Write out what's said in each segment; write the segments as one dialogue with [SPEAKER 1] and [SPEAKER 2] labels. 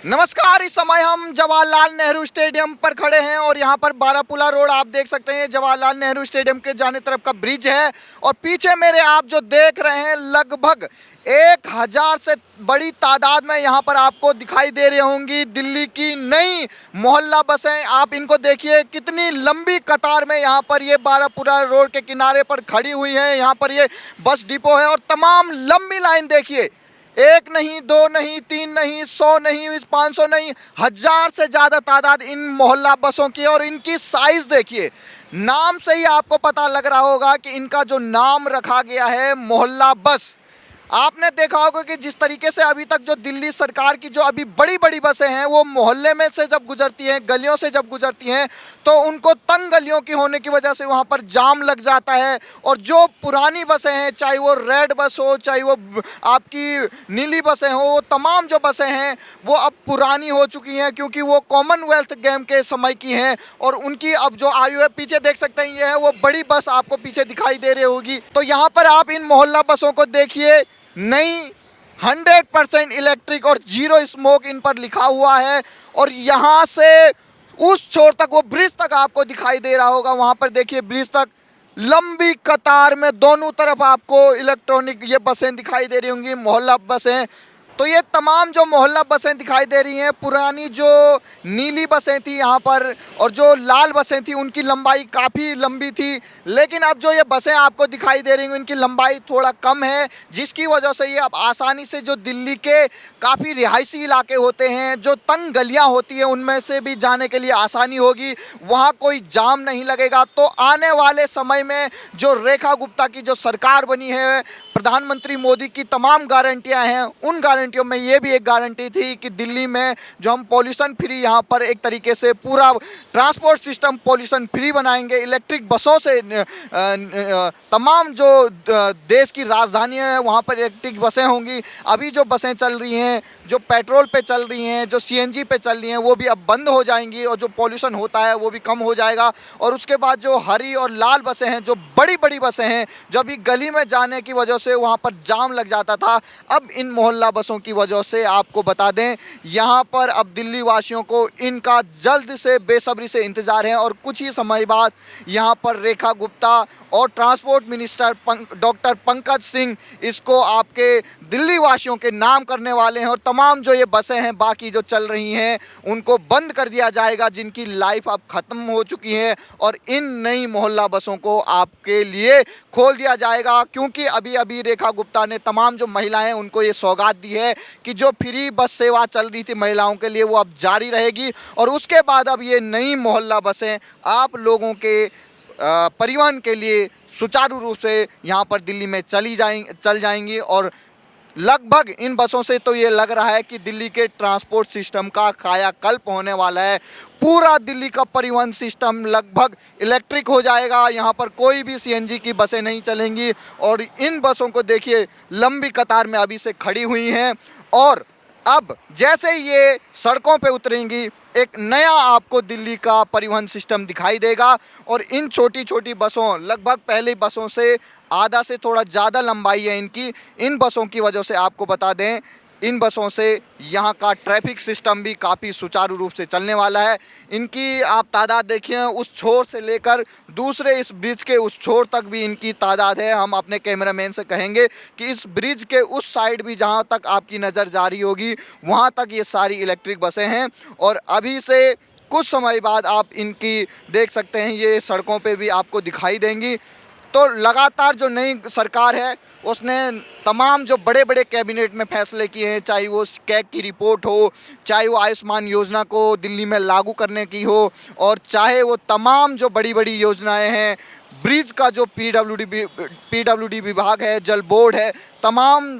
[SPEAKER 1] नमस्कार। इस समय हम जवाहरलाल नेहरू स्टेडियम पर खड़े हैं और यहाँ पर बारापुला रोड आप देख सकते हैं। जवाहरलाल नेहरू स्टेडियम के जाने तरफ का ब्रिज है और पीछे मेरे आप जो देख रहे हैं लगभग 1000 से बड़ी तादाद में यहाँ पर आपको दिखाई दे रही होंगी दिल्ली की नई मोहल्ला बसें। आप इनको देखिए कितनी लंबी कतार में यहाँ पर ये बारापुला रोड के किनारे पर खड़ी हुई है। यहाँ पर ये बस डिपो है और तमाम लंबी लाइन देखिए, एक नहीं, दो नहीं, तीन नहीं, 100 नहीं, 500 नहीं, 1000 से ज़्यादा तादाद इन मोहल्ला बसों की। और इनकी साइज़ देखिए, नाम से ही आपको पता लग रहा होगा कि इनका जो नाम रखा गया है मोहल्ला बस। आपने देखा होगा कि जिस तरीके से अभी तक जो दिल्ली सरकार की जो अभी बड़ी बड़ी बसें हैं वो मोहल्ले में से जब गुजरती हैं, गलियों से जब गुजरती हैं, तो उनको तंग गलियों की होने की वजह से वहाँ पर जाम लग जाता है। और जो पुरानी बसें हैं, चाहे वो रेड बस हो, चाहे वो आपकी नीली बसें हो, वो तमाम जो बसें हैं वो अब पुरानी हो चुकी हैं क्योंकि वो कॉमनवेल्थ गेम के समय की हैं और उनकी अब जो आयु है, पीछे देख सकते हैं ये है वो बड़ी बस आपको पीछे दिखाई दे रही होगी। तो यहाँ पर आप इन मोहल्ला बसों को देखिए, नई 100% इलेक्ट्रिक और जीरो स्मोक इन पर लिखा हुआ है। और यहाँ से उस छोर तक, वो ब्रिज तक आपको दिखाई दे रहा होगा, वहाँ पर देखिए ब्रिज तक लंबी कतार में दोनों तरफ आपको इलेक्ट्रॉनिक ये बसें दिखाई दे रही होंगी, मोहल्ला बसें। तो ये तमाम जो मोहल्ला बसें दिखाई दे रही हैं, पुरानी जो नीली बसें थी यहाँ पर और जो लाल बसें थी उनकी लंबाई काफ़ी लंबी थी, लेकिन अब जो ये बसें आपको दिखाई दे रही हैं इनकी लंबाई थोड़ा कम है, जिसकी वजह से ये अब आसानी से जो दिल्ली के काफ़ी रिहायशी इलाके होते हैं, जो तंग गलियाँ होती हैं, उनमें से भी जाने के लिए आसानी होगी, वहाँ कोई जाम नहीं लगेगा। तो आने वाले समय में जो रेखा गुप्ता की जो सरकार बनी है, प्रधानमंत्री मोदी की तमाम गारंटियां हैं, उन गारंटियों में ये भी एक गारंटी थी कि दिल्ली में जो हम पॉल्यूशन फ्री यहाँ पर एक तरीके से पूरा ट्रांसपोर्ट सिस्टम पॉल्यूशन फ्री बनाएंगे। इलेक्ट्रिक बसों से तमाम जो देश की राजधानी है वहाँ पर इलेक्ट्रिक बसें होंगी। अभी जो बसें चल रही हैं, जो पेट्रोल पे चल रही हैं, जो सीएनजी पे चल रही हैं, वो भी अब बंद हो जाएंगी और जो पॉल्यूशन होता है वो भी कम हो जाएगा। और उसके बाद जो हरी और लाल बसें हैं, जो बड़ी बड़ी बसें हैं, जो अभी गली में जाने की वजह से वहाँ पर जाम लग जाता था, अब इन मोहल्ला बसों की वजह से आपको बता दें यहाँ पर अब दिल्ली वासियों को इनका जल्द से बेसब्री से इंतज़ार है। और कुछ ही समय बाद यहाँ पर रेखा गुप्ता और transport minister doctor Pankaj Singh इसको आपके दिल्ली वासियों के नाम करने वाले हैं और तमाम जो ये बसें हैं बाकी जो चल रही हैं उनको बंद कर दिया जाएगा, जिनकी लाइफ अब ख़त्म हो चुकी है, और इन नई मोहल्ला बसों को आपके लिए खोल दिया जाएगा। क्योंकि अभी अभी रेखा गुप्ता ने तमाम जो महिलाएं हैं उनको ये सौगात दी है कि जो फ्री बस सेवा चल रही थी महिलाओं के लिए वो अब जारी रहेगी और उसके बाद अब ये नई मोहल्ला बसें आप लोगों के परिवहन के लिए सुचारू रूप से यहाँ पर दिल्ली में चल जाएंगी। और लगभग इन बसों से तो ये लग रहा है कि दिल्ली के ट्रांसपोर्ट सिस्टम का कायाकल्प होने वाला है। पूरा दिल्ली का परिवहन सिस्टम लगभग इलेक्ट्रिक हो जाएगा। यहाँ पर कोई भी सीएनजी की बसें नहीं चलेंगी और इन बसों को देखिए लंबी कतार में अभी से खड़ी हुई हैं और अब जैसे ये सड़कों पे उतरेंगी एक नया आपको दिल्ली का परिवहन सिस्टम दिखाई देगा। और इन छोटी छोटी बसों, लगभग पहले बसों से आधा से थोड़ा ज़्यादा लंबाई है इनकी, इन बसों की वजह से आपको बता दें इन बसों से यहाँ का ट्रैफिक सिस्टम भी काफ़ी सुचारू रूप से चलने वाला है। इनकी आप तादाद देखिए, उस छोर से लेकर दूसरे इस ब्रिज के उस छोर तक भी इनकी तादाद है। हम अपने कैमरामैन से कहेंगे कि इस ब्रिज के उस साइड भी जहाँ तक आपकी नज़र जारी होगी वहाँ तक ये सारी इलेक्ट्रिक बसें हैं। और अभी से कुछ समय बाद आप इनकी देख सकते हैं ये सड़कों पर भी आपको दिखाई देंगी। तो लगातार जो नई सरकार है उसने तमाम जो बड़े बड़े कैबिनेट में फैसले किए हैं, चाहे वो कैग की रिपोर्ट हो, चाहे वो आयुष्मान योजना को दिल्ली में लागू करने की हो, और चाहे वो तमाम जो बड़ी बड़ी योजनाएं हैं, ब्रिज का जो पीडब्ल्यूडी विभाग है, जल बोर्ड है, तमाम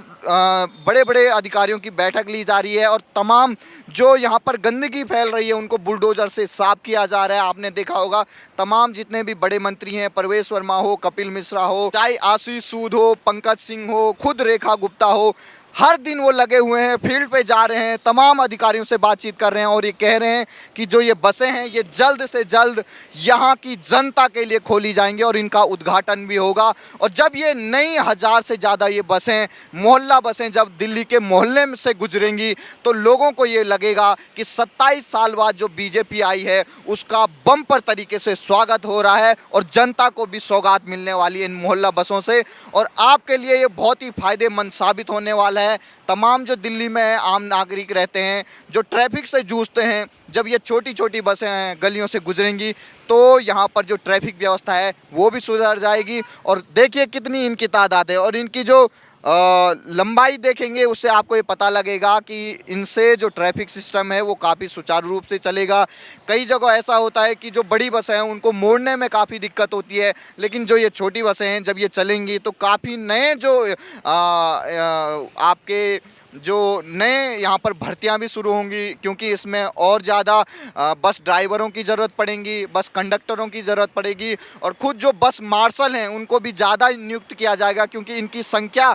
[SPEAKER 1] बड़े बड़े अधिकारियों की बैठक ली जा रही है और तमाम जो यहाँ पर गंदगी फैल रही है उनको बुलडोज़र से साफ किया जा रहा है। आपने देखा होगा तमाम जितने भी बड़े मंत्री हैं, परवेश वर्मा हो, कपिल मिश्रा हो, चाहे आशीष सूद हो, पंकज सिंह हो, खुद रेखा गुप्ता हो, हर दिन वो लगे हुए हैं, फील्ड पे जा रहे हैं, तमाम अधिकारियों से बातचीत कर रहे हैं और ये कह रहे हैं कि जो ये बसें हैं ये जल्द से जल्द यहाँ की जनता के लिए खोली जाएंगी और इनका उद्घाटन भी होगा। और जब ये नई 1000 से ज़्यादा ये बसें, मोहल्ला बसें जब दिल्ली के मोहल्ले में से गुजरेंगी तो लोगों को ये लगेगा कि 27 साल बाद जो बीजेपी आई है उसका बम्पर तरीके से स्वागत हो रहा है और जनता को भी सौगात मिलने वाली है इन मोहल्ला बसों से। और आपके लिए ये बहुत ही फ़ायदेमंद साबित होने वाला है। तमाम जो दिल्ली में आम नागरिक रहते हैं, जो ट्रैफिक से जूझते हैं, जब ये छोटी छोटी बसें हैं गलियों से गुजरेंगी तो यहाँ पर जो ट्रैफिक व्यवस्था है वो भी सुधर जाएगी। और देखिए कितनी इनकी तादाद है और इनकी जो लंबाई देखेंगे उससे आपको ये पता लगेगा कि इनसे जो ट्रैफिक सिस्टम है वो काफ़ी सुचारू रूप से चलेगा। कई जगह ऐसा होता है कि जो बड़ी बसें हैं उनको मोड़ने में काफ़ी दिक्कत होती है, लेकिन जो ये छोटी बसें हैं जब ये चलेंगी तो काफ़ी नए जो आपके जो नए यहाँ पर भर्तियाँ भी शुरू होंगी, क्योंकि इसमें और ज़्यादा बस ड्राइवरों की ज़रूरत पड़ेगी, बस कंडक्टरों की ज़रूरत पड़ेगी और ख़ुद जो बस मार्शल हैं उनको भी ज़्यादा नियुक्त किया जाएगा, क्योंकि इनकी संख्या,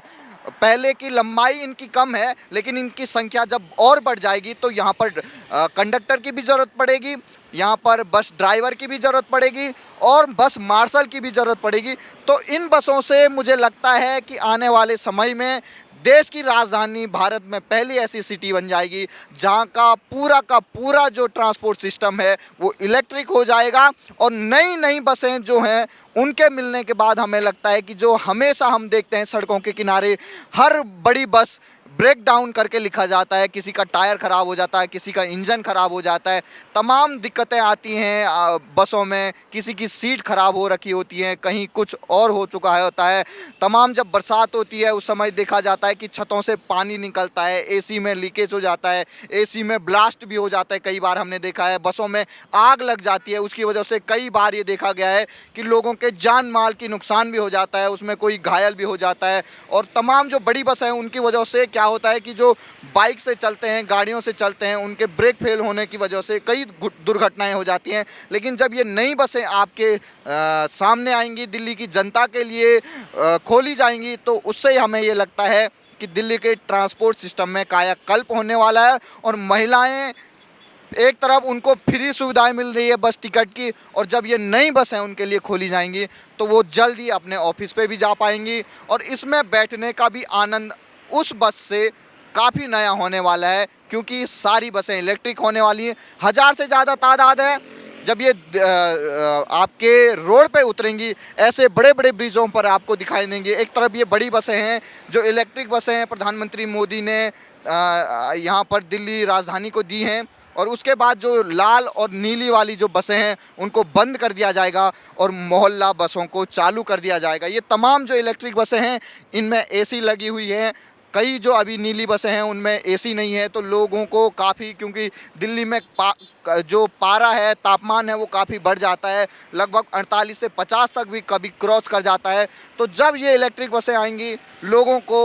[SPEAKER 1] पहले की लंबाई इनकी कम है लेकिन इनकी संख्या जब और बढ़ जाएगी तो यहाँ पर कंडक्टर की भी ज़रूरत पड़ेगी, यहाँ पर बस ड्राइवर की भी ज़रूरत पड़ेगी और बस मार्शल की भी ज़रूरत पड़ेगी। तो इन बसों से मुझे लगता है कि आने वाले समय में देश की राजधानी भारत में पहली ऐसी सिटी बन जाएगी जहाँ का पूरा जो ट्रांसपोर्ट सिस्टम है वो इलेक्ट्रिक हो जाएगा। और नई नई बसें जो हैं उनके मिलने के बाद हमें लगता है कि जो हमेशा हम देखते हैं सड़कों के किनारे हर बड़ी बस ब्रेक डाउन करके लिखा जाता है, किसी का टायर ख़राब हो जाता है, किसी का इंजन ख़राब हो जाता है, तमाम दिक्कतें आती हैं बसों में, किसी की सीट ख़राब हो रखी होती है, कहीं कुछ और हो चुका है होता है। तमाम जब बरसात होती है उस समय देखा जाता है कि छतों से पानी निकलता है, एसी में लीकेज हो जाता है, एसी में ब्लास्ट भी हो जाता है, कई बार हमने देखा है बसों में आग लग जाती है। उसकी वजह से कई बार ये देखा गया है कि लोगों के जान माल की नुकसान भी हो जाता है, उसमें कोई घायल भी हो जाता है। और तमाम जो बड़ी बसें हैं उनकी वजह से क्या होता है कि जो बाइक से चलते हैं, गाड़ियों से चलते हैं, उनके ब्रेक फेल होने की वजह से कई दुर्घटनाएं हो जाती हैं। लेकिन जब ये नई बसें आपके सामने आएंगी, दिल्ली की जनता के लिए खोली जाएंगी, तो उससे हमें ये लगता है कि दिल्ली के ट्रांसपोर्ट सिस्टम में कायाकल्प होने वाला है। और महिलाएं एक तरफ उनको फ्री सुविधाएं मिल रही है बस टिकट की, और जब ये नई बसें उनके लिए खोली जाएंगी तो वो जल्द ही अपने ऑफिस पे भी जा पाएंगी और इसमें बैठने का भी आनंद उस बस से काफ़ी नया होने वाला है, क्योंकि सारी बसें इलेक्ट्रिक होने वाली हैं। 1000 से ज़्यादा तादाद है। जब ये आपके रोड पे उतरेंगी ऐसे बड़े बड़े ब्रिजों पर आपको दिखाई देंगी। एक तरफ ये बड़ी बसें हैं जो इलेक्ट्रिक बसें हैं, प्रधानमंत्री मोदी ने यहाँ पर दिल्ली राजधानी को दी हैं, और उसके बाद जो लाल और नीली वाली जो बसें हैं उनको बंद कर दिया जाएगा और मोहल्ला बसों को चालू कर दिया जाएगा। ये तमाम जो इलेक्ट्रिक बसें हैं इनमें एसी लगी हुई है। कई जो अभी नीली बसें हैं उनमें एसी नहीं है, तो लोगों को काफ़ी, क्योंकि दिल्ली में जो पारा है, तापमान है, वो काफ़ी बढ़ जाता है, लगभग 48 से 50 तक भी कभी क्रॉस कर जाता है। तो जब ये इलेक्ट्रिक बसें आएंगी लोगों को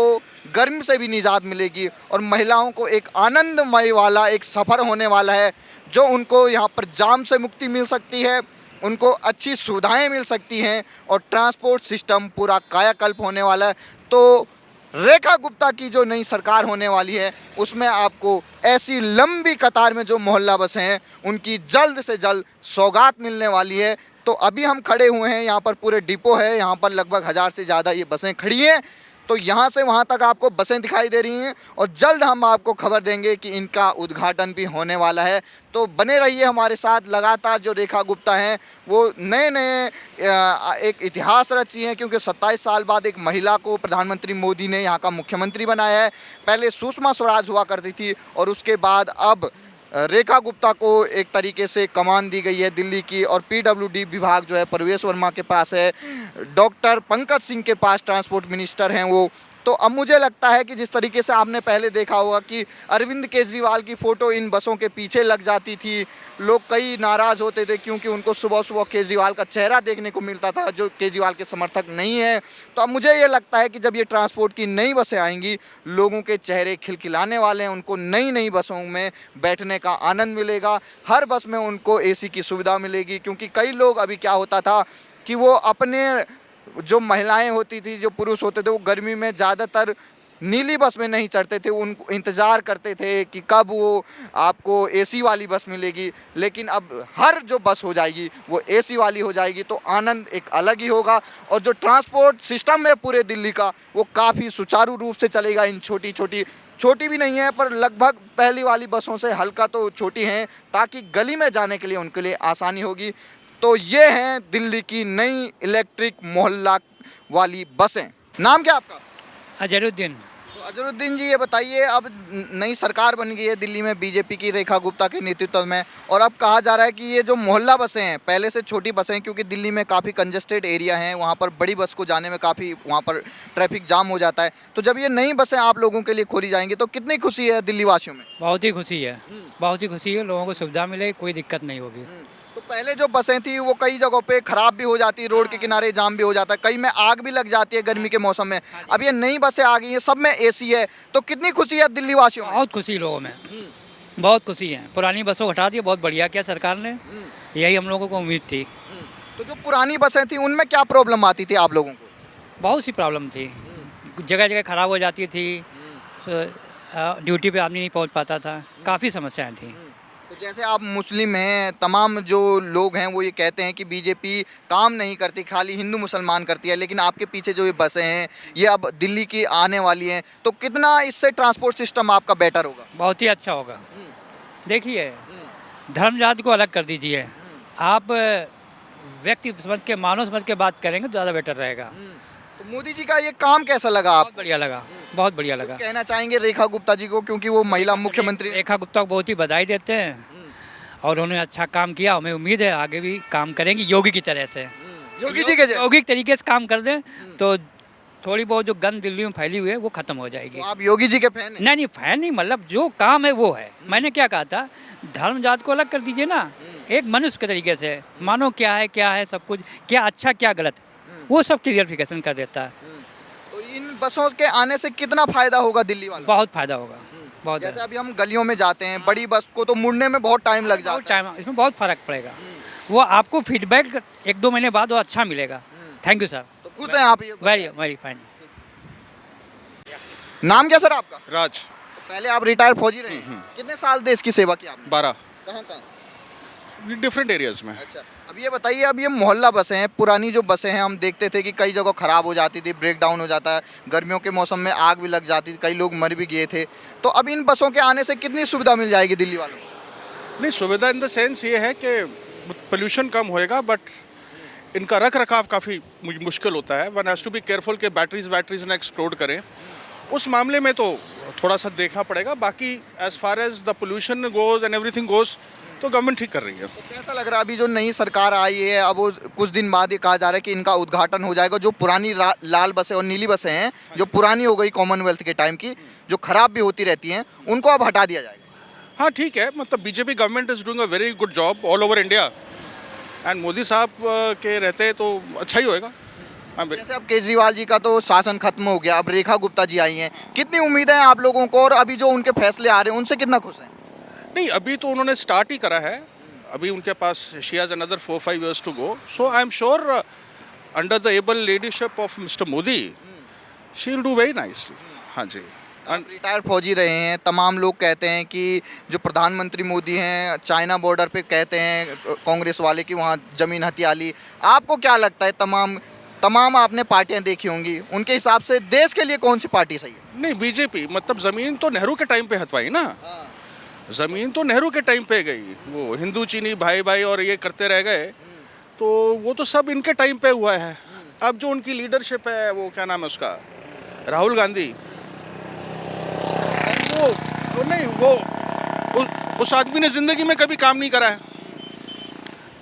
[SPEAKER 1] गर्मी से भी निजात मिलेगी और महिलाओं को एक आनंदमय वाला एक सफ़र होने वाला है, जो उनको यहाँ पर जाम से मुक्ति मिल सकती है, उनको अच्छी सुविधाएँ मिल सकती हैं और ट्रांसपोर्ट सिस्टम पूरा कायाकल्प होने वाला है। तो रेखा गुप्ता की जो नई सरकार होने वाली है उसमें आपको ऐसी लंबी कतार में जो मोहल्ला बसें हैं उनकी जल्द से जल्द सौगात मिलने वाली है। तो अभी हम खड़े हुए हैं, यहाँ पर पूरे डिपो है, यहाँ पर लगभग 1000 से ज़्यादा ये बसें खड़ी हैं। तो यहाँ से वहाँ तक आपको बसें दिखाई दे रही हैं और जल्द हम आपको खबर देंगे कि इनका उद्घाटन भी होने वाला है। तो बने रहिए हमारे साथ। लगातार जो रेखा गुप्ता हैं वो नए नए एक इतिहास रची हैं, क्योंकि 27 साल बाद एक महिला को प्रधानमंत्री मोदी ने यहाँ का मुख्यमंत्री बनाया है। पहले सुषमा स्वराज हुआ करती थी और उसके बाद अब रेखा गुप्ता को एक तरीके से कमान दी गई है दिल्ली की, और पीडब्ल्यूडी विभाग जो है परवेश वर्मा के पास है, डॉक्टर पंकज सिंह के पास ट्रांसपोर्ट मिनिस्टर हैं वो। तो अब मुझे लगता है कि जिस तरीके से आपने पहले देखा होगा कि अरविंद केजरीवाल की फ़ोटो इन बसों के पीछे लग जाती थी, लोग कई नाराज़ होते थे क्योंकि उनको सुबह सुबह केजरीवाल का चेहरा देखने को मिलता था जो केजरीवाल के समर्थक नहीं है। तो अब मुझे ये लगता है कि जब ये ट्रांसपोर्ट की नई बसें आएंगी लोगों के चेहरे खिलखिलाने वाले हैं, उनको नई नई बसों में बैठने का आनंद मिलेगा, हर बस में उनको एसी की सुविधा मिलेगी। क्योंकि कई लोग अभी क्या होता था कि वो अपने जो महिलाएं होती थी, जो पुरुष होते थे, वो गर्मी में ज़्यादातर नीली बस में नहीं चढ़ते थे, उनको इंतज़ार करते थे कि कब वो आपको एसी वाली बस मिलेगी। लेकिन अब हर जो बस हो जाएगी वो एसी वाली हो जाएगी, तो आनंद एक अलग ही होगा। और जो ट्रांसपोर्ट सिस्टम है पूरे दिल्ली का, वो काफ़ी सुचारू रूप से चलेगा। इन छोटी भी नहीं है पर लगभग पहली वाली बसों से हल्का तो छोटी हैं, ताकि गली में जाने के लिए उनके लिए आसानी होगी। तो ये हैं दिल्ली की नई इलेक्ट्रिक मोहल्ला वाली बसें। नाम क्या आपका?
[SPEAKER 2] अजरुद्दीन।
[SPEAKER 1] तो अजरुद्दीन जी, ये बताइए, अब नई सरकार बन गई है दिल्ली में बीजेपी की, रेखा गुप्ता के नेतृत्व में, और अब कहा जा रहा है कि ये जो मोहल्ला बसें हैं, पहले से छोटी बसें हैं, क्योंकि दिल्ली में काफ़ी कंजेस्टेड एरिया हैं, वहाँ पर बड़ी बस को जाने में काफ़ी वहाँ पर ट्रैफिक जाम हो जाता है। तो जब ये नई बसें आप लोगों के लिए खोली जाएंगी तो कितनी खुशी है दिल्ली वासियों में?
[SPEAKER 2] बहुत ही खुशी है, बहुत ही खुशी है। लोगों को सुविधा मिले, कोई दिक्कत नहीं होगी।
[SPEAKER 1] तो पहले जो बसें थी वो कई जगहों पे खराब भी हो जाती, रोड के किनारे जाम भी हो जाता है, कई में आग भी लग जाती है गर्मी के मौसम में। अब ये नई बसें आ गई हैं, सब में एसी है, तो कितनी खुशी है दिल्ली वासियों में?
[SPEAKER 2] बहुत खुशी लोगों में, बहुत खुशी है। पुरानी बसों को हटा दिया, बहुत बढ़िया किया सरकार ने, यही हम लोगों को उम्मीद थी।
[SPEAKER 1] तो जो पुरानी बसें थी उनमें क्या प्रॉब्लम आती थी आप लोगों को?
[SPEAKER 2] बहुत सी प्रॉब्लम थी, जगह जगह खराब हो जाती थी, ड्यूटी पे आदमी नहीं पहुंच पाता था, काफ़ी समस्याएं थी।
[SPEAKER 1] तो जैसे आप मुस्लिम हैं, तमाम जो लोग हैं वो ये कहते हैं कि बीजेपी काम नहीं करती, खाली हिंदू मुसलमान करती है, लेकिन आपके पीछे जो ये बसें हैं ये अब दिल्ली की आने वाली हैं, तो कितना इससे ट्रांसपोर्ट सिस्टम आपका बेटर होगा?
[SPEAKER 2] बहुत ही अच्छा होगा। देखिए, धर्म जाति को अलग कर दीजिए, आप व्यक्ति समझ के, मानव समझ के बात करेंगे तो ज़्यादा बेटर रहेगा।
[SPEAKER 1] तो मोदी जी का ये काम कैसा लगा आप?
[SPEAKER 2] बहुत बढ़िया लगा, बहुत बढ़िया लगा।
[SPEAKER 1] कहना चाहेंगे रेखा गुप्ता जी को, क्योंकि वो महिला मुख्यमंत्री?
[SPEAKER 2] रेखा गुप्ता को बहुत ही बधाई देते हैं और उन्होंने अच्छा काम किया। हमें उम्मीद है आगे भी काम करेंगी योगी की तरह से।
[SPEAKER 1] योगी जी के जैसे?
[SPEAKER 2] योगी तरीके से काम कर दें तो थोड़ी बहुत जो गंद दिल्ली में फैली हुई है वो खत्म हो जाएगी।
[SPEAKER 1] तो आप योगी जी के फैन हैं?
[SPEAKER 2] नहीं, फैन नहीं, मतलब जो काम है वो है। मैंने क्या कहा था, धर्म जात को अलग कर दीजिए ना, एक मनुष्य के तरीके से मानो क्या है सब कुछ, क्या अच्छा क्या गलत, वो सब क्लियरिफिकेशन कर देता है।
[SPEAKER 1] तो इन बसों के आने से कितना फायदा होगा दिल्ली वालों को?
[SPEAKER 2] बहुत फायदा होगा, बहुत
[SPEAKER 1] जैसे अभी हम गलियों में जाते हैं, बड़ी बस को तो मुड़ने में बहुत टाइम लग जाता है।
[SPEAKER 2] टाइम, इसमें बहुत फर्क पड़ेगा। वो आपको फीडबैक 1-2 महीने बाद वो अच्छा मिलेगा। Thank you sir.
[SPEAKER 1] तो खुश हैं आप? ये
[SPEAKER 2] वेरी वेरी फाइन।
[SPEAKER 1] नाम क्या सर आपका?
[SPEAKER 3] राज।
[SPEAKER 1] तो पहले आप रिटायर्ड फौजी रहे हैं, कितने साल देश की सेवा की आपने?
[SPEAKER 3] 12
[SPEAKER 1] कहाँ कहाँ?
[SPEAKER 3] डिफरेंट एरियाज में।
[SPEAKER 1] अच्छा, अब ये बताइए, अब ये मोहल्ला बसें हैं, पुरानी जो बसें हैं हम देखते थे कि कई जगह खराब हो जाती थी, ब्रेक डाउन हो जाता है, गर्मियों के मौसम में आग भी लग जाती थी, कई लोग मर भी गए थे। तो अब इन बसों के आने से कितनी सुविधा मिल जाएगी दिल्ली वालों को?
[SPEAKER 3] नहीं, सुविधा इन द सेंस ये है कि पोल्यूशन कम होएगा, बट इनका रख रखाव काफ़ी मुश्किल होता है। One has to be careful कि बैटरीज ना एक्सप्लोड करें। उस मामले में तो थोड़ा सा देखना पड़ेगा। बाकी as far as the pollution goes and everything goes, तो गवर्नमेंट ठीक कर रही है।
[SPEAKER 1] तो कैसा लग रहा है अभी जो नई सरकार आई है, अब वो कुछ दिन बाद ये कहा जा रहा है कि इनका उद्घाटन हो जाएगा, जो पुरानी लाल बसें और नीली बसें हैं जो पुरानी हो गई कॉमनवेल्थ के टाइम की, जो खराब भी होती रहती हैं, उनको अब हटा दिया जाएगा?
[SPEAKER 3] हाँ ठीक है, मतलब BJP government is doing a very good job all over India, and Modi साहब के रहते तो अच्छा ही होएगा।
[SPEAKER 1] जैसे अब केजरीवाल जी का तो शासन खत्म हो गया, अब रेखा गुप्ता जी आई हैं, कितनी उम्मीद है आप लोगों को, और अभी जो उनके फैसले आ रहे हैं उनसे कितना खुश हैं?
[SPEAKER 3] नहीं, अभी तो उन्होंने स्टार्ट ही करा है, अभी उनके पास she has another 4-5 years to go. So I am sure under the able leadership of mister Modi she will do very nicely. हाँ जी।
[SPEAKER 1] आप रिटायर्ड फौजी रहे हैं, तमाम लोग कहते हैं कि जो प्रधानमंत्री मोदी हैं, चाइना बॉर्डर पे कहते हैं कांग्रेस वाले कि वहाँ ज़मीन हथिया ली। आपको क्या लगता है, तमाम आपने पार्टियां देखी होंगी, उनके हिसाब से देश के लिए कौन सी पार्टी सही है?
[SPEAKER 3] नहीं, बीजेपी, मतलब ज़मीन तो नेहरू के टाइम पे हथवाई ना, ज़मीन तो नेहरू के टाइम पे गई, वो हिंदू चीनी भाई भाई और ये करते रह गए, तो वो तो सब इनके टाइम पे हुआ है। अब जो उनकी लीडरशिप है, वो क्या नाम है उसका, राहुल गांधी, वो नहीं, वो उस आदमी ने ज़िंदगी में कभी काम नहीं करा है,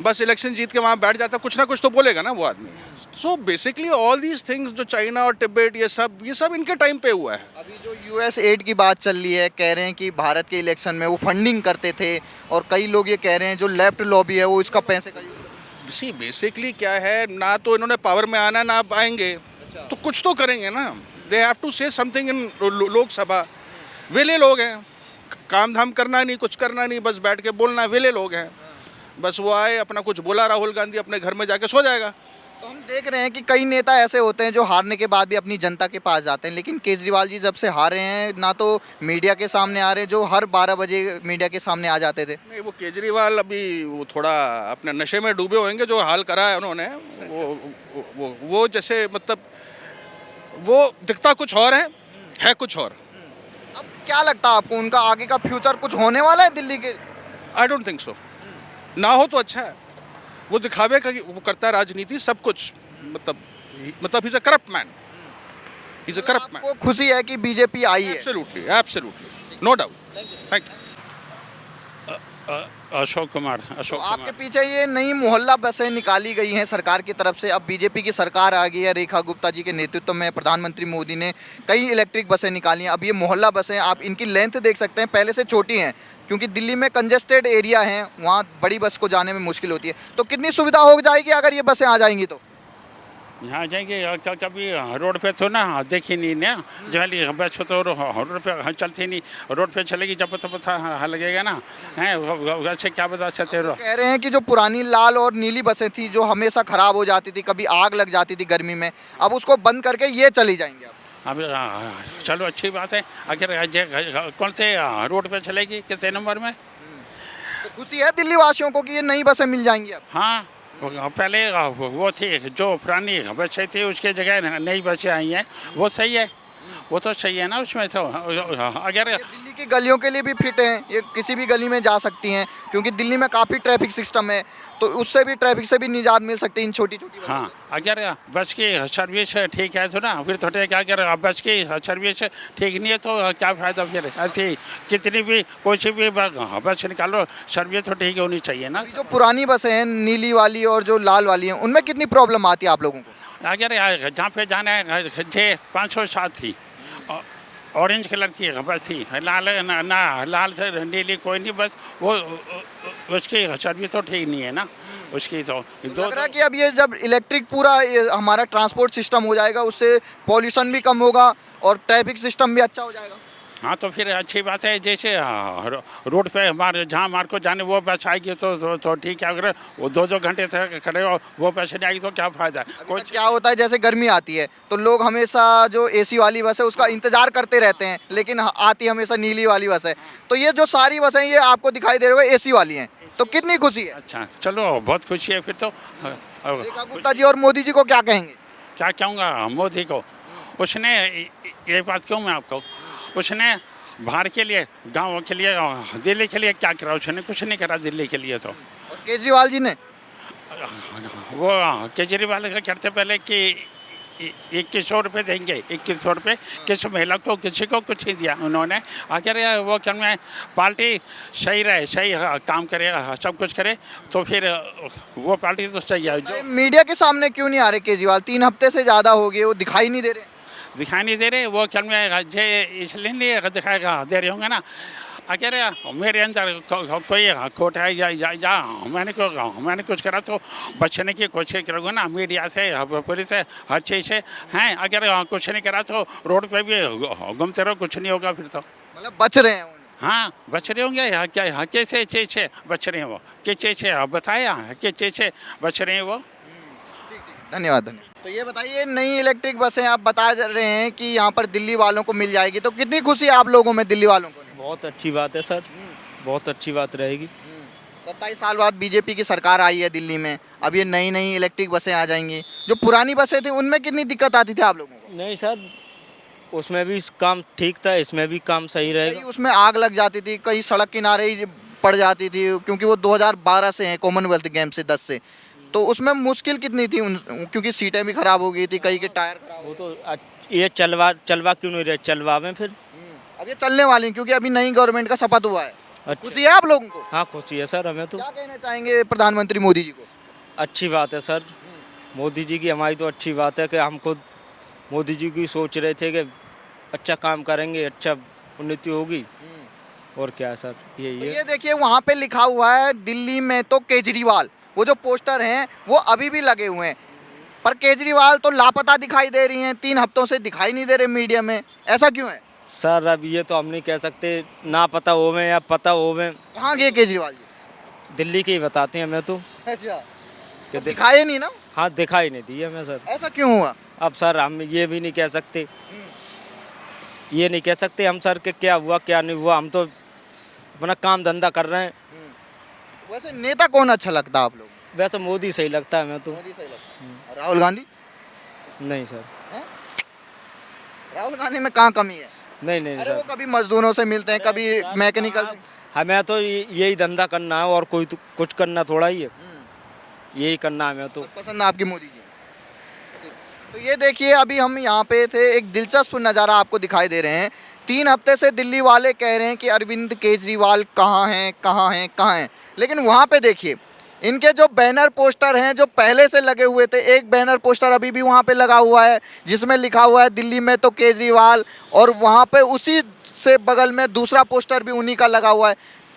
[SPEAKER 3] बस इलेक्शन जीत के वहाँ बैठ जाता, कुछ ना कुछ तो बोलेगा ना वो आदमी। So basically all these things जो चाइना और तिब्बत ये सब इनके टाइम पे हुआ है।
[SPEAKER 1] अभी जो यूएस एड की बात चल रही है, कह रहे हैं कि भारत के इलेक्शन में वो फंडिंग करते थे, और कई लोग ये कह रहे हैं जो लेफ्ट लॉबी है वो इसका पैसे का
[SPEAKER 3] सी बेसिकली क्या है, ना तो इन्होंने पावर में आना ना आएंगे। अच्छा। तो कुछ तो करेंगे ना, they have to say something in Lok Sabha. वेले लोग हैं, काम धाम करना नहीं, कुछ करना नहीं, बस बैठ के बोलना, वेले लोग हैं। बस वो आए, अपना कुछ बोला राहुल गांधी, अपने घर में जाके सो जाएगा।
[SPEAKER 1] तो हम देख रहे हैं कि कई नेता ऐसे होते हैं जो हारने के बाद भी अपनी जनता के पास जाते हैं, लेकिन केजरीवाल जी जब से हारे हैं ना तो मीडिया के सामने आ रहे हैं, जो हर 12 बजे मीडिया के सामने आ जाते थे।
[SPEAKER 3] नहीं, वो केजरीवाल अभी वो थोड़ा अपने नशे में डूबे होंगे, जो हाल करा है उन्होंने वो जैसे मतलब वो दिखता कुछ और है कुछ और।
[SPEAKER 1] अब क्या लगता है आपको, उनका आगे का फ्यूचर कुछ होने वाला है दिल्ली के?
[SPEAKER 3] आई डोंट थिंक सो, ना हो तो अच्छा है। वो दिखावे का वो करता है राजनीति सब कुछ, मतलब he is a corrupt man, he is a corrupt man.
[SPEAKER 1] आपको खुशी है कि बीजेपी आई है?
[SPEAKER 3] Absolutely, absolutely, no doubt. Thank you.
[SPEAKER 4] Ashok Kumar.
[SPEAKER 1] तो आपके पीछे ये नई मोहल्ला बसें निकाली गई हैं सरकार की तरफ से, अब बीजेपी की सरकार आ गई है, रेखा गुप्ता जी के नेतृत्व में प्रधानमंत्री मोदी ने कई इलेक्ट्रिक बसें निकाली हैं। अब ये मोहल्ला बसें, आप इनकी लेंथ देख सकते हैं, पहले से छोटी हैं, क्योंकि दिल्ली में कंजेस्टेड एरिया है, वहाँ बड़ी बस को जाने में मुश्किल होती है। तो कितनी सुविधा हो जाएगी अगर ये बसें आ जाएंगी तो?
[SPEAKER 4] यहाँ जाएंगे कभी रोड पे तो ना देखी नहीं ना, जहाँ बस तो रोड पे चलती नहीं, रोड पे चलेगी जब तो पता लगेगा ना, है वैसे क्या बता सकते हो।
[SPEAKER 1] कह रहे हैं कि जो पुरानी लाल और नीली बसें थी जो हमेशा ख़राब हो जाती थी, कभी आग लग जाती थी गर्मी में, अब उसको बंद करके ये चली जाएंगी।
[SPEAKER 4] अब चलो अच्छी बात है, अगर कौन से रोड पे चलेगी, कितने नंबर में?
[SPEAKER 1] तो खुशी है दिल्ली वासियों को कि ये नई बसें मिल जाएंगी अब?
[SPEAKER 4] हाँ, पहले वो थी जो पुरानी बसें थी, उसके जगह नई बसें आई हैं, वो सही है, वो तो सही है ना। उसमें तो अगर
[SPEAKER 1] ये दिल्ली की गलियों के लिए भी फिट हैं, ये किसी भी गली में जा सकती हैं, क्योंकि दिल्ली में काफ़ी ट्रैफिक सिस्टम है, तो उससे भी ट्रैफिक से भी निजात मिल सकती है इन छोटी छोटी बसों
[SPEAKER 4] हाँ, अगर बस की सर्विस ठीक है तो ना फिर तो ठीक है, अगर बस की सर्विस ठीक नहीं है तो क्या फ़ायदा फिर। ऐसी कितनी भी कोई सी भी बस निकालो, सर्विस तो ठीक होनी चाहिए ना।
[SPEAKER 1] से। जो पुरानी बसें हैं नीली वाली और जो लाल वाली हैं, उनमें कितनी प्रॉब्लम आती है आप लोगों को?
[SPEAKER 4] अगर जहाँ पे जाना है 507 थी, ऑरेंज कलर की बस थी, लाल ना लाल से नीली कोई नहीं, बस वो उसकी सर्विस तो ठीक नहीं है ना उसकी। तो
[SPEAKER 1] लग रहा है कि अब ये जब इलेक्ट्रिक पूरा ये हमारा ट्रांसपोर्ट सिस्टम हो जाएगा, उससे पॉल्यूशन भी कम होगा और ट्रैफिक सिस्टम भी अच्छा हो जाएगा।
[SPEAKER 4] हाँ, तो फिर अच्छी बात है। जैसे रोड पे जहाँ हमारे को जाने वो बस आएगी तो ठीक है, अगर वो 2-2 घंटे तक खड़े हो वो बस नहीं आएगी तो क्या फ़ायदा है।
[SPEAKER 1] कुछ क्या होता है, जैसे गर्मी आती है तो लोग हमेशा जो एसी वाली बस है उसका इंतजार करते रहते हैं, लेकिन आती हमेशा नीली वाली बस है। तो ये जो सारी बसें ये आपको दिखाई दे रही है एसी वाली हैं, तो कितनी खुशी है?
[SPEAKER 4] अच्छा, चलो बहुत खुशी है फिर तो।
[SPEAKER 1] रेखा गुप्ता जी और मोदी जी को क्या कहेंगे?
[SPEAKER 4] क्या कहूँगा मोदी को, उसने ये बात क्यों मैं आपको, उसने बाहर के लिए, गाँव के लिए, दिल्ली के लिए क्या करा? उसने कुछ नहीं करा दिल्ली के लिए। तो
[SPEAKER 1] और केजरीवाल जी ने?
[SPEAKER 4] वो केजरीवाल का करते पहले कि 2100 रुपये देंगे, 2100 रुपये किस महिला को, किसी को कुछ नहीं दिया उन्होंने। अगर वो क्या में पार्टी सही रहे, सही काम करे, सब कुछ करे तो फिर वो पार्टी तो सही है। जो
[SPEAKER 1] मीडिया के सामने क्यों नहीं आ रहे केजरीवाल? 3 हफ्ते से ज़्यादा हो गए, वो दिखाई नहीं दे रहे।
[SPEAKER 4] दिखाई नहीं दे रहे, वो क्या में इसलिए नहीं दिखाएगा दे रहे होंगे ना। अगर मेरे अंदर कोई खोट है या मैंने कुछ करा तो बचने की कोशिश करूँगा ना, मीडिया से, पुलिस से, हर चीज़ से हैं। अगर कुछ नहीं करा तो रोड पे भी घूमते रहो, कुछ नहीं होगा फिर तो।
[SPEAKER 1] मतलब बच रहे हैं उन्हें।
[SPEAKER 4] हाँ, बच रहे होंगे। क्या कैसे चीज़ से बच रहे हैं वो, किस चीज़ से बताया, किस चीज़ से बच रहे हैं वो।
[SPEAKER 1] धन्यवाद धन्यवाद। तो ये बताइए, नई इलेक्ट्रिक बसें आप बता रहे हैं कि यहाँ पर दिल्ली वालों को मिल जाएगी, तो कितनी खुशी है आप लोगों में दिल्ली वालों को?
[SPEAKER 5] बहुत अच्छी बात है सर, बहुत अच्छी बात रहेगी।
[SPEAKER 1] 27 साल बाद बीजेपी की सरकार आई है दिल्ली में, अब ये नई नई इलेक्ट्रिक बसें आ जाएंगी। जो पुरानी बसें थी उनमें कितनी दिक्कत आती थी आप लोगों को?
[SPEAKER 5] नहीं सर, उसमें भी काम ठीक था, इसमें भी काम सही
[SPEAKER 1] कहीं
[SPEAKER 5] रहेगा।
[SPEAKER 1] उसमें आग लग जाती थी, कहीं सड़क किनारे ही पड़ जाती थी, क्योंकि वो 2012 से हैं, कॉमनवेल्थ गेम से 10 से। तो उसमें मुश्किल कितनी थी क्योंकि सीटें भी खराब हो गई थी, कई के टायर खराब हो
[SPEAKER 5] वो तो ये चलवा क्यों नहीं रहे, चलवावें फिर।
[SPEAKER 1] अब ये चलने वाली हैं, क्योंकि अभी नई गवर्नमेंट का शपथ हुआ है।
[SPEAKER 5] अच्छा।
[SPEAKER 1] खुशी है आप लोगों को?
[SPEAKER 5] हाँ, खुशी है सर हमें तो।
[SPEAKER 1] क्या कहना चाहेंगे प्रधानमंत्री मोदी जी को?
[SPEAKER 5] अच्छी बात है सर, मोदी जी की हमारी तो अच्छी बात है कि हम खुद मोदी जी की सोच रहे थे कि अच्छा काम करेंगे, अच्छा उन्नति होगी। और क्या है सर, यही
[SPEAKER 1] तो
[SPEAKER 5] है।
[SPEAKER 1] ये देखिए वहाँ पे लिखा हुआ है दिल्ली में तो केजरीवाल, वो जो पोस्टर हैं वो अभी भी लगे हुए हैं, पर केजरीवाल तो लापता दिखाई दे रही हैं, 3 हफ्तों से दिखाई नहीं दे रहे मीडिया में। ऐसा क्यों है?
[SPEAKER 5] सर अब ये तो हम नहीं कह सकते, ना पता होवे या पता होवे।
[SPEAKER 1] कहाँ गए केजरीवाल जी?
[SPEAKER 5] दिल्ली के ही बताते हैं हमें तो।
[SPEAKER 1] अच्छा, तो दिखाए नहीं ना?
[SPEAKER 5] हाँ दिखाई नहीं दी हमें सर।
[SPEAKER 1] ऐसा क्यों हुआ?
[SPEAKER 5] अब सर हम ये भी नहीं कह सकते, ये नहीं कह सकते हम सर कि क्या हुआ क्या नहीं हुआ, हम तो अपना काम धंधा कर रहे हैं।
[SPEAKER 1] वैसे नेता कौन अच्छा लगता है आप लोग?
[SPEAKER 5] वैसे मोदी सही लगता है हमें तो।
[SPEAKER 1] मोदी सही लगता है। और राहुल गांधी?
[SPEAKER 5] नहीं सर,
[SPEAKER 1] राहुल गांधी में कहाँ कमी है?
[SPEAKER 5] नहीं नहीं
[SPEAKER 1] अरे वो
[SPEAKER 5] सर,
[SPEAKER 1] कभी मजदूरों से मिलते हैं, कभी मैकेनिकल से।
[SPEAKER 5] हमें तो यही धंधा करना है और कोई तो कुछ करना थोड़ा ही है, यही करना है हमें तो।
[SPEAKER 1] पसंद है आपकी मोदी जी? तो ये देखिए, अभी हम यहाँ पे थे, एक दिलचस्प नज़ारा आपको दिखाई दे रहे हैं। 3 हफ्ते से दिल्ली वाले कह रहे हैं कि अरविंद केजरीवाल कहाँ हैं, कहाँ हैं, कहाँ हैं, लेकिन वहाँ पे देखिए इनके जो बैनर पोस्टर हैं जो पहले से लगे हुए थे, एक बैनर पोस्टर अभी भी वहाँ पे लगा हुआ है जिसमें लिखा हुआ है दिल्ली में तो केजरीवाल, और वहाँ पे उसी से बगल में दूसरा पोस्टर भी उन्हीं का लगा हुआ है।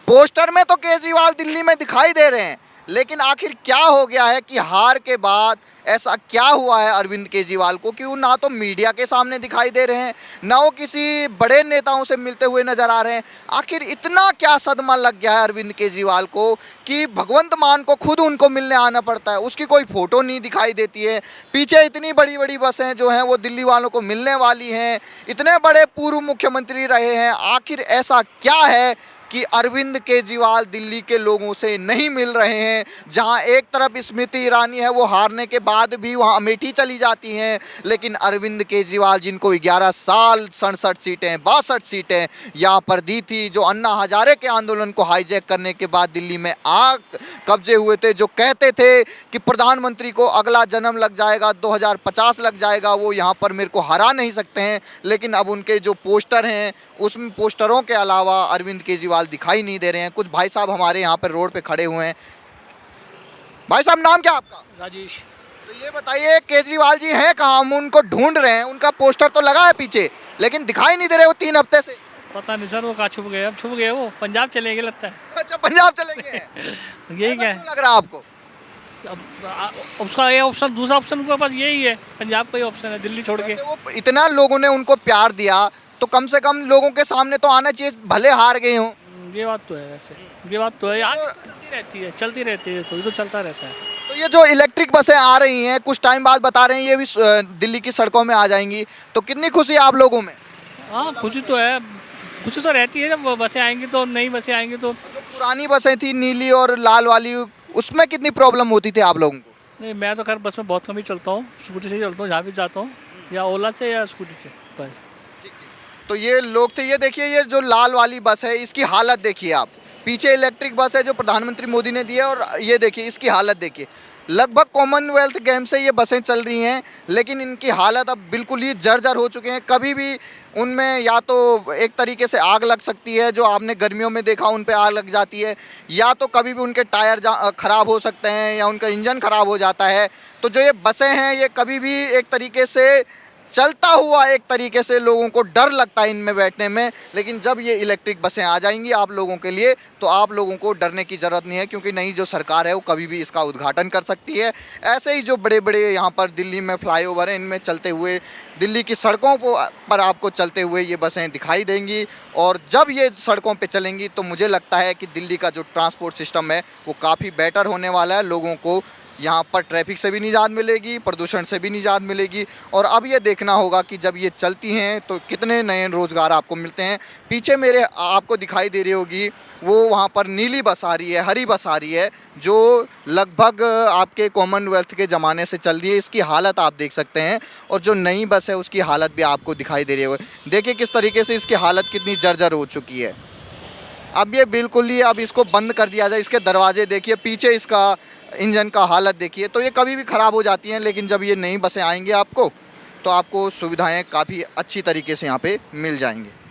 [SPEAKER 1] पोस्टर में तो केजरीवाल दिल्ली में दिखाई दे रहे हैं, लेकिन आखिर क्या हो गया है कि हार के बाद ऐसा क्या हुआ है अरविंद केजरीवाल को कि वो ना तो मीडिया के सामने दिखाई दे रहे हैं, ना वो किसी बड़े नेताओं से मिलते हुए नजर आ रहे हैं। आखिर इतना क्या सदमा लग गया है अरविंद केजरीवाल को कि भगवंत मान को खुद उनको मिलने आना पड़ता है, उसकी कोई फोटो नहीं दिखाई देती है। पीछे इतनी बड़ी बड़ी बसें जो हैं वो दिल्ली वालों को मिलने वाली हैं, इतने बड़े पूर्व मुख्यमंत्री रहे हैं। आखिर ऐसा क्या है कि अरविंद केजरीवाल दिल्ली के लोगों से नहीं मिल रहे हैं? जहां एक तरफ स्मृति ईरानी है, वो हारने के बाद भी वहां अमेठी चली जाती हैं, लेकिन अरविंद केजरीवाल जिनको 11 साल 67 सीटें 62 सीटें यहाँ पर दी थी, जो अन्ना हजारे के आंदोलन को हाईजैक करने के बाद दिल्ली में आग कब्जे हुए थे, जो कहते थे कि प्रधानमंत्री को अगला जन्म लग जाएगा, 2050 लग जाएगा, वो यहाँ पर मेरे को हरा नहीं सकते हैं। लेकिन अब उनके जो पोस्टर हैं उसमें पोस्टरों के अलावा अरविंद केजरीवाल दिखाई नहीं दे रहे हैं। कुछ भाई साहब हमारे यहाँ पर रोड पे खड़े हुए हैं। भाई साहब, नाम क्या आपका?
[SPEAKER 6] राजेश।
[SPEAKER 1] तो ये बताइए, केजरीवाल जी हैं कहाँ? हम उनको ढूंढ रहे हैं, उनका पोस्टर तो लगा है पीछे, लेकिन दिखाई नहीं दे रहे वो 3 हफ्ते से।
[SPEAKER 6] पता नहीं सर, वो कहाँ छुप गए, अब छुप गए, वो पंजाब चलेंगे लगता है।
[SPEAKER 1] अच्छा, पंजाब चलेंगे।
[SPEAKER 6] यही क्या
[SPEAKER 1] क्यों लग रहा है आपको?
[SPEAKER 6] अब उसका ये ऑप्शन, दूसरा ऑप्शन उनके पास यही है, पंजाब का ही ऑप्शन है, दिल्ली छोड़ के।
[SPEAKER 1] वैसे वो इतना लोगों ने उनको प्यार दिया तो कम से कम लोगों के सामने तो आना चाहिए, भले हार गए हों।
[SPEAKER 6] ये बात तो है, वैसे ये बात तो है, आगे चलती रहती है, तो ये तो चलता रहता है।
[SPEAKER 1] तो ये जो इलेक्ट्रिक बसें आ रही हैं, कुछ टाइम बाद बता रहे हैं ये भी दिल्ली की सड़कों में आ जाएंगी, तो कितनी खुशी है आप लोगों में?
[SPEAKER 6] हाँ, खुशी तो है, खुशी तो रहती है। जब बसें आएंगी तो, नई बसें आएंगी तो।
[SPEAKER 1] जो पुरानी बसें थी नीली और लाल वाली, उसमें कितनी प्रॉब्लम होती थी आप लोगों को?
[SPEAKER 6] नहीं, मैं तो खैर बस में बहुत कम ही चलता हूँ, स्कूटी से ही चलता हूँ जहाँ भी जाता हूँ, या ओला से या स्कूटी से बस।
[SPEAKER 1] तो ये लोग थे। ये देखिए, ये जो लाल वाली बस है इसकी हालत देखिए आप, पीछे इलेक्ट्रिक बस है जो प्रधानमंत्री मोदी ने दी है, और ये देखिए इसकी हालत देखिए। लगभग कॉमनवेल्थ गेम से ये बसें चल रही हैं, लेकिन इनकी हालत अब बिल्कुल ही जर्जर हो चुके हैं। कभी भी उनमें या तो एक तरीके से आग लग सकती है, जो आपने गर्मियों में देखा उन पे आग लग जाती है, या तो कभी भी उनके टायर ख़राब हो सकते हैं, या उनका इंजन ख़राब हो जाता है। तो जो ये बसें हैं ये कभी भी एक तरीके से चलता हुआ, एक तरीके से लोगों को डर लगता है इनमें बैठने में। लेकिन जब ये इलेक्ट्रिक बसें आ जाएंगी आप लोगों के लिए, तो आप लोगों को डरने की ज़रूरत नहीं है, क्योंकि नई जो सरकार है वो कभी भी इसका उद्घाटन कर सकती है। ऐसे ही जो बड़े बड़े यहाँ पर दिल्ली में फ्लाईओवर हैं, इनमें चलते हुए दिल्ली की सड़कों पर आपको चलते हुए ये बसें दिखाई देंगी। और जब ये सड़कों पर चलेंगी तो मुझे लगता है कि दिल्ली का जो ट्रांसपोर्ट सिस्टम है वो काफ़ी बेटर होने वाला है। लोगों को यहाँ पर ट्रैफिक से भी निजात मिलेगी, प्रदूषण से भी निजात मिलेगी। और अब ये देखना होगा कि जब ये चलती हैं तो कितने नए रोज़गार आपको मिलते हैं। पीछे मेरे आपको दिखाई दे रही होगी वो वहाँ पर नीली बस आ रही है, हरी बस आ रही है, जो लगभग आपके कॉमनवेल्थ के ज़माने से चल रही है। इसकी हालत आप देख सकते हैं, और जो नई बस है उसकी हालत भी आपको दिखाई दे रही होगी। देखिए किस तरीके से इसकी हालत कितनी जर्जर हो चुकी है। अब ये बिल्कुल ही, अब इसको बंद कर दिया जाए। इसके दरवाजे देखिए, पीछे इसका इंजन का हालत देखिए। तो ये कभी भी ख़राब हो जाती हैं, लेकिन जब ये नई बसें आएंगी आपको, तो आपको सुविधाएं काफ़ी अच्छी तरीके से यहाँ पे मिल जाएंगी।